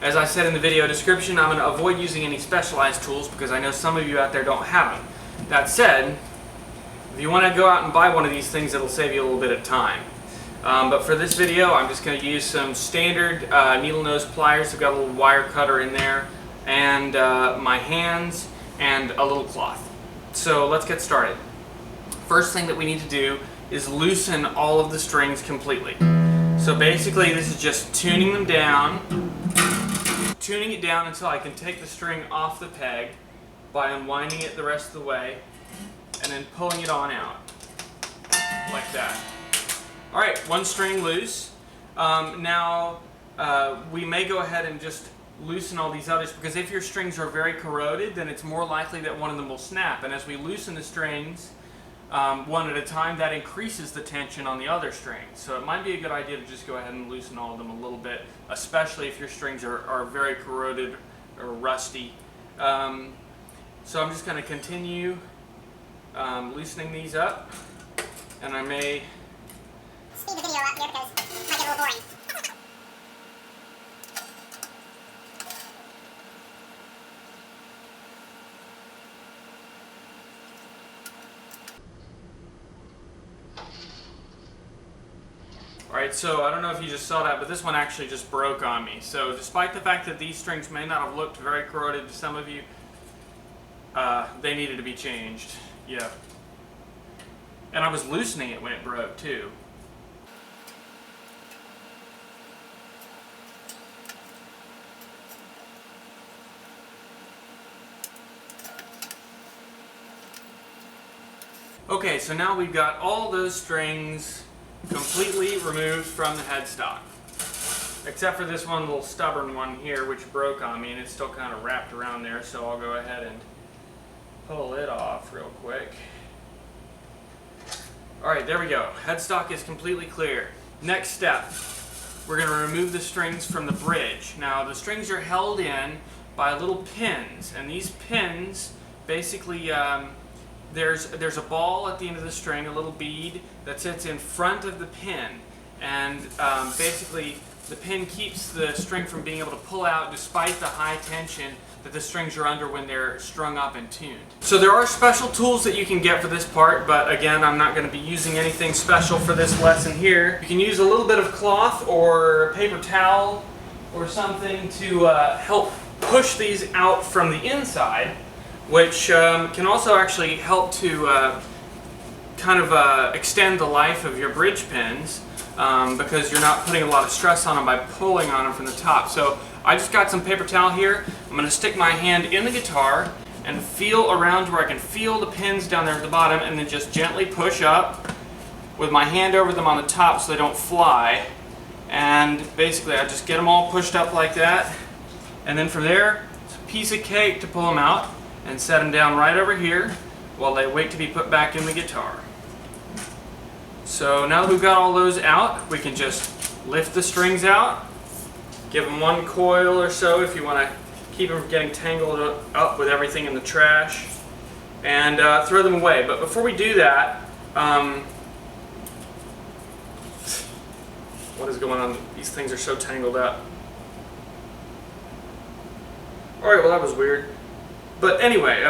As I said in the video description, I'm going to avoid using any specialized tools because I know some of you out there don't have them. That said, if you want to go out and buy one of these things, it'll save you a little bit of time. But for this video, I'm just going to use some standard needle nose pliers. I've got a little wire cutter in there, and my hands, and a little cloth. So let's get started. First thing that we need to do is loosen all of the strings completely. So basically this is just tuning them down, tuning it down until I can take the string off the peg by unwinding it the rest of the way, and then pulling it on out, like that. Alright, one string loose. Now we may go ahead and just loosen all these others, because if your strings are very corroded, then it's more likely that one of them will snap. And as we loosen the strings one at a time, that increases the tension on the other strings. So it might be a good idea to just go ahead and loosen all of them a little bit, especially if your strings are very corroded or rusty. So I'm just going to continue loosening these up, and I may speed the video up here because it might get a little boring. Alright, so I don't know if you just saw that, but this one actually just broke on me. So despite the fact that these strings may not have looked very corroded to some of you, they needed to be changed. Yeah. And I was loosening it when it broke too. Okay, so now we've got all those strings completely removed from the headstock, except for this one little stubborn one here which broke on me, and it's still kind of wrapped around there, so I'll go ahead and pull it off real quick. Alright, there we go. Headstock is completely clear. Next step, we're going to remove the strings from the bridge. Now the strings are held in by little pins, and these pins basically there's a ball at the end of the string, a little bead that sits in front of the pin, and basically the pin keeps the string from being able to pull out despite the high tension that the strings are under when they're strung up and tuned. So there are special tools that you can get for this part, but again, I'm not going to be using anything special for this lesson here. You can use a little bit of cloth or paper towel or something to help push these out from the inside, which can also actually help to kind of extend the life of your bridge pins, because you're not putting a lot of stress on them by pulling on them from the top. So I just got some paper towel here. I'm going to stick my hand in the guitar and feel around where I can feel the pins down there at the bottom, and then just gently push up with my hand over them on the top so they don't fly. And basically I just get them all pushed up like that, and then from there it's a piece of cake to pull them out and set them down right over here while they wait to be put back in the guitar. So now that we've got all those out, we can just lift the strings out, give them one coil or so if you want to keep them from getting tangled up with everything in the trash, and throw them away. But before we do that, what is going on? These things are so tangled up. Alright, well that was weird. But anyway,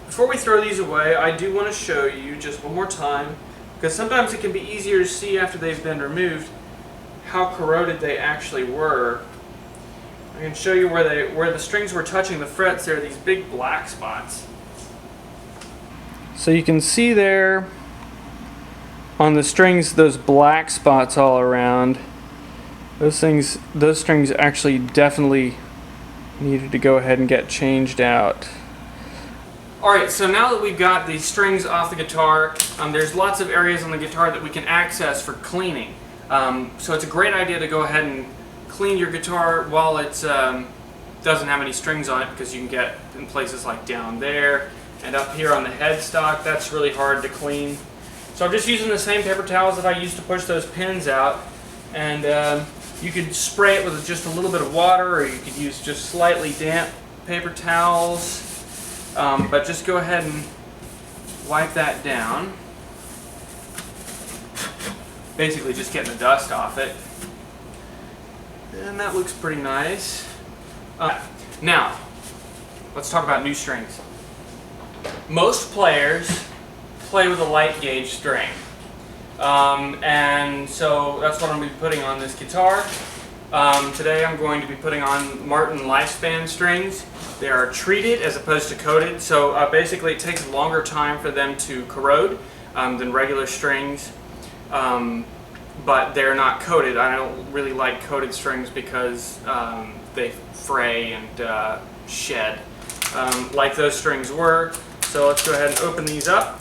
before we throw these away, I do want to show you just one more time, because sometimes it can be easier to see after they've been removed how corroded they actually were. I can show you where the strings were touching the frets. There are these big black spots. So you can see there on the strings those black spots all around. Those strings actually definitely needed to go ahead and get changed out. Alright, so now that we've got these strings off the guitar, there's lots of areas on the guitar that we can access for cleaning. So it's a great idea to go ahead and clean your guitar while it doesn't have any strings on it, because you can get in places like down there and up here on the headstock. That's really hard to clean. So I'm just using the same paper towels that I used to push those pins out, and you could spray it with just a little bit of water, or you could use just slightly damp paper towels. But just go ahead and wipe that down. Basically just getting the dust off it. And that looks pretty nice. Now, let's talk about new strings. Most players play with a light gauge string. And so that's what I'm going to be putting on this guitar. Today I'm going to be putting on Martin Lifespan strings. They are treated as opposed to coated, so basically it takes a longer time for them to corrode than regular strings, but they're not coated. I don't really like coated strings because they fray and shed like those strings were. So let's go ahead and open these up.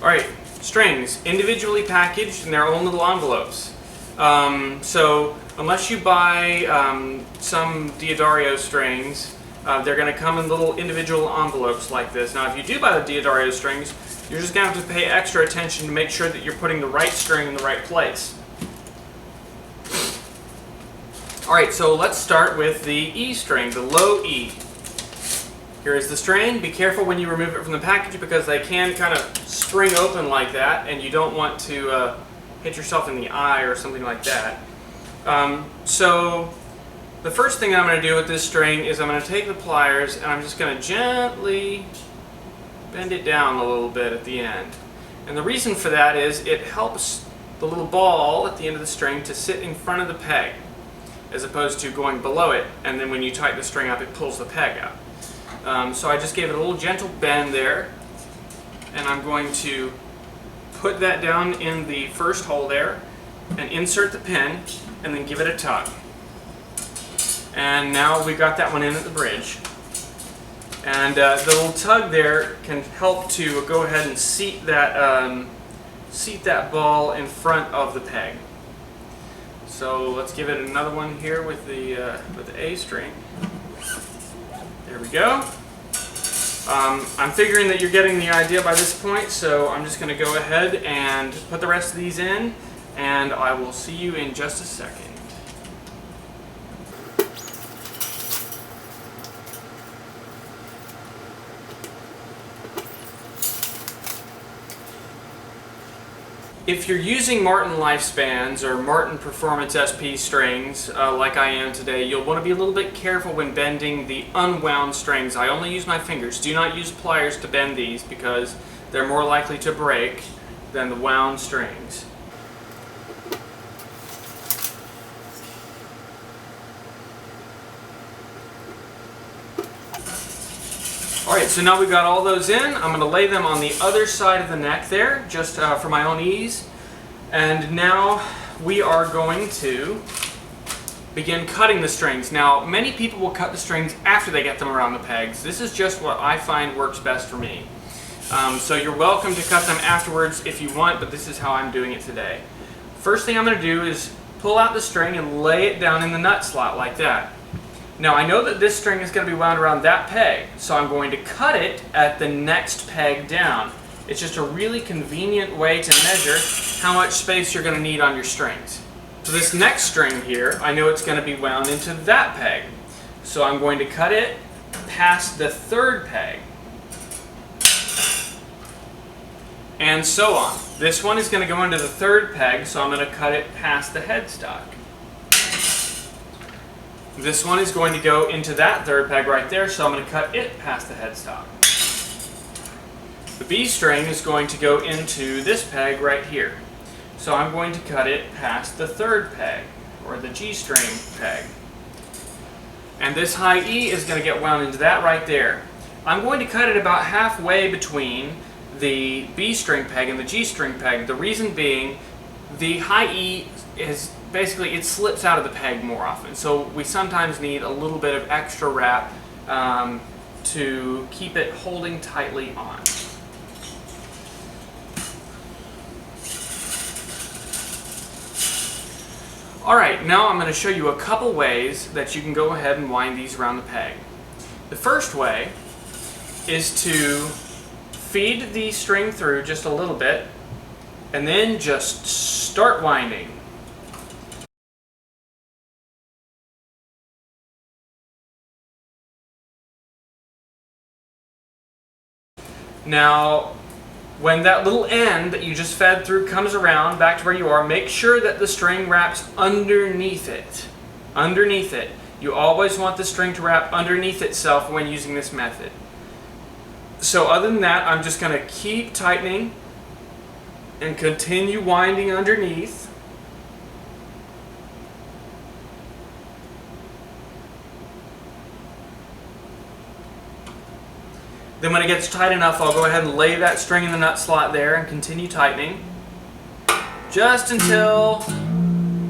Alright, strings, individually packaged in their own little envelopes. So unless you buy some Diodario strings, they're going to come in little individual envelopes like this. Now if you do buy the Diodario strings, you're just going to have to pay extra attention to make sure that you're putting the right string in the right place. Alright, so let's start with the E string, the low E. Here is the string. Be careful when you remove it from the package because they can kind of spring open like that, and you don't want to hit yourself in the eye or something like that. So the first thing I'm going to do with this string is I'm going to take the pliers and I'm just going to gently bend it down a little bit at the end. And the reason for that is it helps the little ball at the end of the string to sit in front of the peg as opposed to going below it, and then when you tighten the string up it pulls the peg out. So I just gave it a little gentle bend there, and I'm going to put that down in the first hole there and insert the pin and then give it a tug. And now we've got that one in at the bridge. And the little tug there can help to go ahead and seat that ball in front of the peg. So let's give it another one here with the A string. There we go. I'm figuring that you're getting the idea by this point, so I'm just going to go ahead and put the rest of these in, and I will see you in just a second. If you're using Martin Lifespans or Martin Performance SP strings like I am today, you'll want to be a little bit careful when bending the unwound strings. I only use my fingers. Do not use pliers to bend these because they're more likely to break than the wound strings. Alright, so now we've got all those in. I'm going to lay them on the other side of the neck there, just for my own ease. And now we are going to begin cutting the strings. Now, many people will cut the strings after they get them around the pegs. This is just what I find works best for me. So you're welcome to cut them afterwards if you want, but this is how I'm doing it today. First thing I'm going to do is pull out the string and lay it down in the nut slot like that. Now I know that this string is going to be wound around that peg, so I'm going to cut it at the next peg down. It's just a really convenient way to measure how much space you're going to need on your strings. So this next string here, I know it's going to be wound into that peg. So I'm going to cut it past the third peg. And so on. This one is going to go into the third peg, so I'm going to cut it past the headstock. This one is going to go into that third peg right there, so I'm going to cut it past the headstock. The B string is going to go into this peg right here. So I'm going to cut it past the third peg, or the G string peg. And this high E is going to get wound into that right there. I'm going to cut it about halfway between the B string peg and the G string peg. The reason being, the high E is basically, it slips out of the peg more often, so we sometimes need a little bit of extra wrap to keep it holding tightly on. Alright, now I'm going to show you a couple ways that you can go ahead and wind these around the peg. The first way is to feed the string through just a little bit and then just start winding. Now, When that little end that you just fed through comes around back to where you are, make sure that the string wraps underneath it. Underneath it. You always want the string to wrap underneath itself when using this method. So other than that, I'm just going to keep tightening and continue winding underneath. Then when it gets tight enough, I'll go ahead and lay that string in the nut slot there and continue tightening just until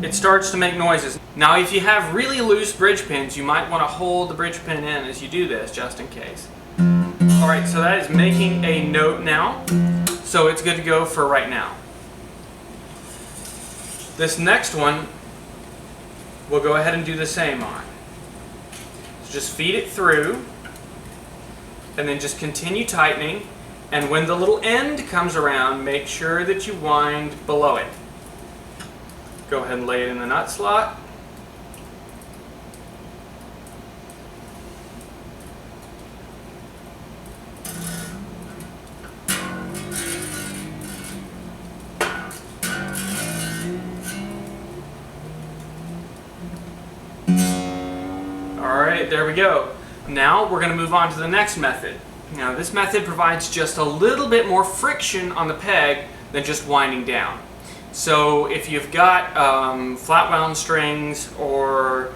it starts to make noises. Now if you have really loose bridge pins, you might want to hold the bridge pin in as you do this, just in case. Alright, so that is making a note now, so it's good to go for right now. This next one, we'll go ahead and do the same on. So just feed it through, and then just continue tightening, and when the little end comes around, make sure that you wind below it. Go ahead and lay it in the nut slot. Alright, there we go. Now we're going to move on to the next method. Now this method provides just a little bit more friction on the peg than just winding down. So if you've got flat wound strings, or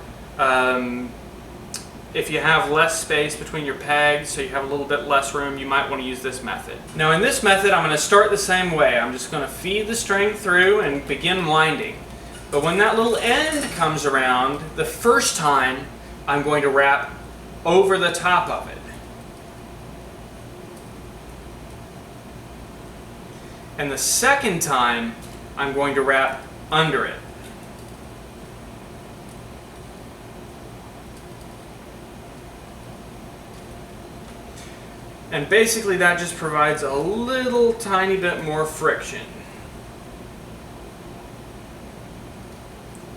if you have less space between your pegs, so you have a little bit less room, you might want to use this method. Now in this method, I'm going to start the same way. I'm just going to feed the string through and begin winding. But when that little end comes around, the first time I'm going to wrap over the top of it. And the second time, I'm going to wrap under it. And basically that just provides a little tiny bit more friction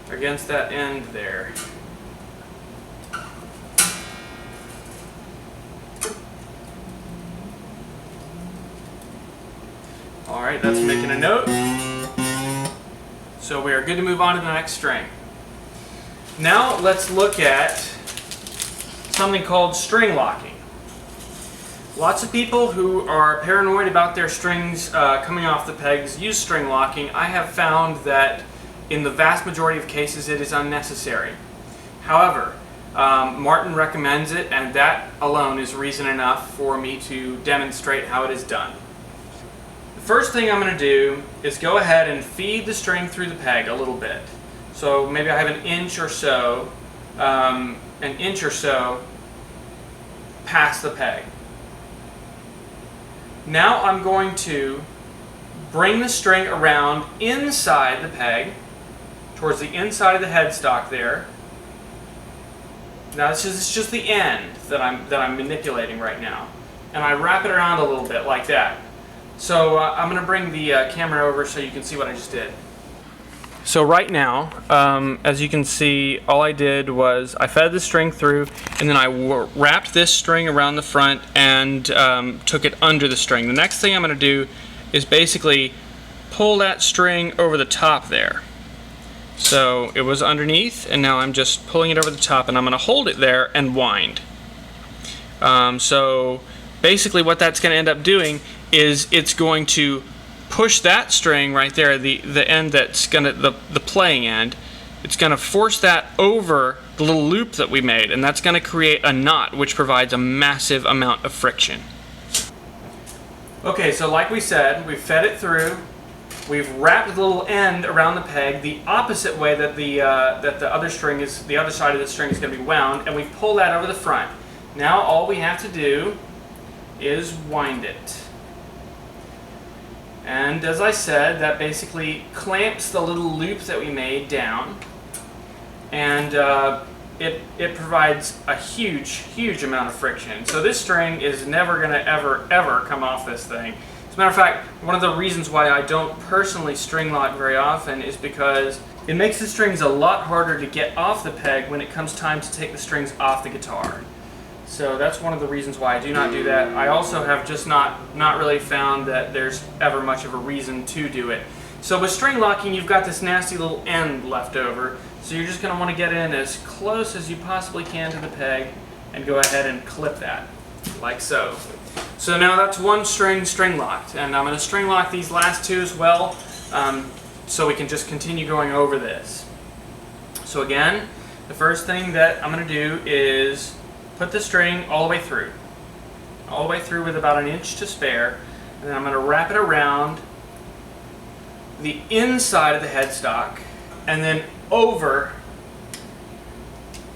against that end there. Alright, that's making a note. So we are good to move on to the next string. Now let's look at something called string locking. Lots of people who are paranoid about their strings coming off the pegs use string locking. I have found that in the vast majority of cases it is unnecessary. However, Martin recommends it, and that alone is reason enough for me to demonstrate how it is done. The first thing I'm going to do is go ahead and feed the string through the peg a little bit. So maybe I have an inch or so past the peg. Now I'm going to bring the string around inside the peg, towards the inside of the headstock there. Now this is just the end that I'm manipulating right now, and I wrap it around a little bit like that. So I'm going to bring the camera over so you can see what I just did. So right now, as you can see, all I did was I fed the string through, and then I wrapped this string around the front and took it under the string. The next thing I'm going to do is basically pull that string over the top there. So it was underneath, and now I'm just pulling it over the top, and I'm going to hold it there and wind. So basically what that's going to end up doing is it's going to push that string right there, the end that's going to, the playing end, it's going to force that over the little loop that we made, and that's going to create a knot, which provides a massive amount of friction. Okay, so like we said, we've fed it through, we've wrapped the little end around the peg the opposite way that the other side of the string is going to be wound, and we pull that over the front. Now all we have to do is wind it. And as I said, that basically clamps the little loop that we made down, and it provides a huge amount of friction. So this string is never going to ever come off this thing. As a matter of fact, one of the reasons why I don't personally string lock very often is because it makes the strings a lot harder to get off the peg when it comes time to take the strings off the guitar. So that's one of the reasons why I do not do that. I also have just not really found that there's ever much of a reason to do it. So with string locking, you've got this nasty little end left over. So you're just going to want to get in as close as you possibly can to the peg and go ahead and clip that, like so. So now that's one string locked, and I'm going to string lock these last two as well, so we can just continue going over this. So again, the first thing that I'm going to do is put the string all the way through with about an inch to spare, and then I'm going to wrap it around the inside of the headstock and then over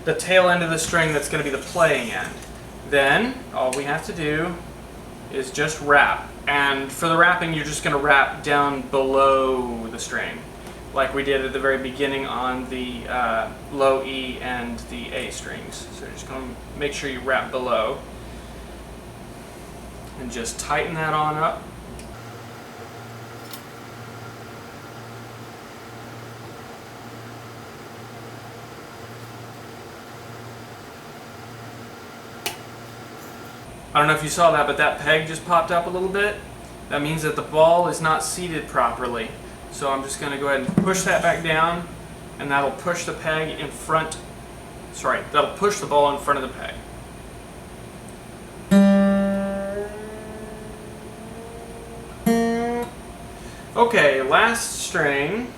the tail end of the string that's going to be the playing end. Then all we have to do is just wrap, and for the wrapping you're just going to wrap down below the string like we did at the very beginning on the low E and the A strings. So you're just going to make sure you wrap below and just tighten that on up. I don't know if you saw that, but that peg just popped up a little bit. That means that the ball is not seated properly. So I'm just going to go ahead and push that back down, and that'll push the peg in front. Sorry, that'll push the ball in front of the peg. Okay, last string.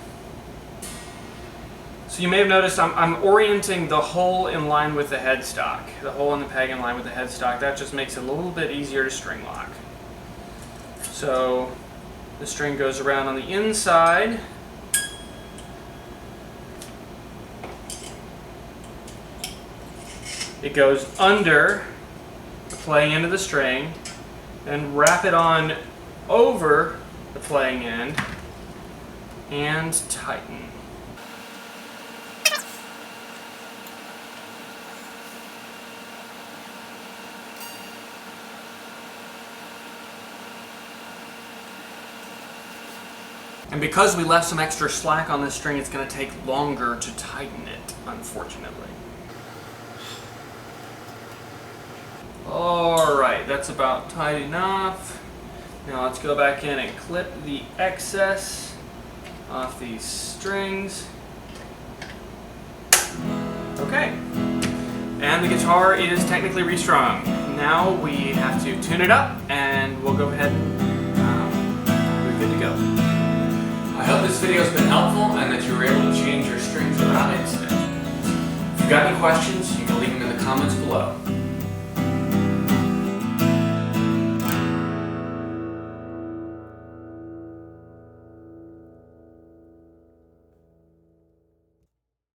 So you may have noticed I'm orienting the hole in line with the headstock. The hole in the peg in line with the headstock. That just makes it a little bit easier to string lock. So the string goes around on the inside. It goes under the playing end of the string, then wrap it on over the playing end and tighten. And because we left some extra slack on this string, it's going to take longer to tighten it, unfortunately. Alright, that's about tight enough. Now let's go back in and clip the excess off these strings. Okay. And the guitar is technically restrung. Now we have to tune it up, and we'll go ahead and we're good to go. I hope this video has been helpful and that you were able to change your strings without incident. If you've got any questions, you can leave them in the comments below.